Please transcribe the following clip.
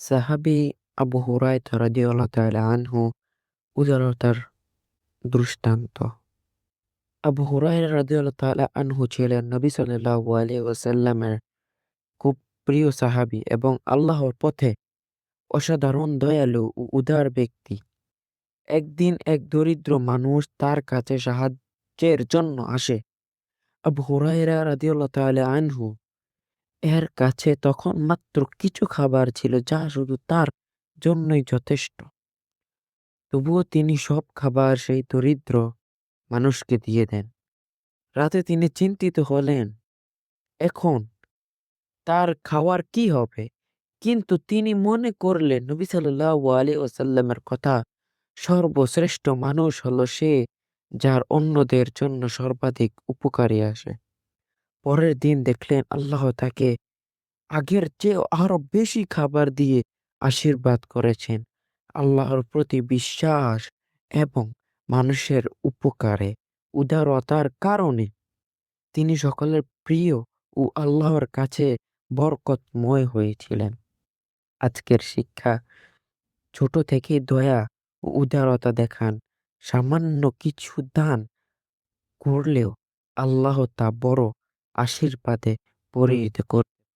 সাহাবী আবু হুরায়রা রাদিয়াল্লাহু তাআলা আনহু উদারতার দৃষ্টান্ত। আবু হুরায়রা রাদিয়াল্লাহু তাআলা আনহু ছিলেন নবী সাল্লাল্লাহু আলাইহি ওয়াসাল্লামের খুব প্রিয় সাহাবী এবং আল্লাহর পথে অসাধারণ দয়ালু ও উদার ব্যক্তি। একদিন এক দরিদ্র মানুষ তার কাছে সাহায্যের জন্য আসে। আবু হুরায়রা রাদিয়াল্লাহু তাআলা আনহু এর কাছে তখন মাত্র কিছু খাবার ছিল, যা শুধু তার জন্যই যথেষ্ট। তবুও তিনি সব খাবার সেই দরিদ্র মানুষকে দিয়ে দেন। রাতে তিনি চিন্তিত হলেন, এখন তার খাওয়ার কি হবে? কিন্তু তিনি মনে করলেন নবী সাল্লাল্লাহু আলাইহি ওয়াসাল্লামের কথা, সর্বশ্রেষ্ঠ মানুষ হলো সে যার অন্যদের জন্য সর্বাধিক উপকারী আসে। পরের দিন দেখলেন আল্লাহ তাকে আগের চেয়ে আরো বেশি খাবার দিয়ে আশীর্বাদ করেছেন। আল্লাহর প্রতি বিশ্বাস এবং মানুষের উপকারে উদারতার কারণে তিনি সকলের প্রিয় ও আল্লাহর কাছে বরকতময় হয়েছিলেন। আজকের শিক্ষা: ছোট থেকে দয়া ও উদারতা দেখান। সামান্য কিছু দান করলেও আল্লাহ তা বড় আশীর্বাদে পরিণত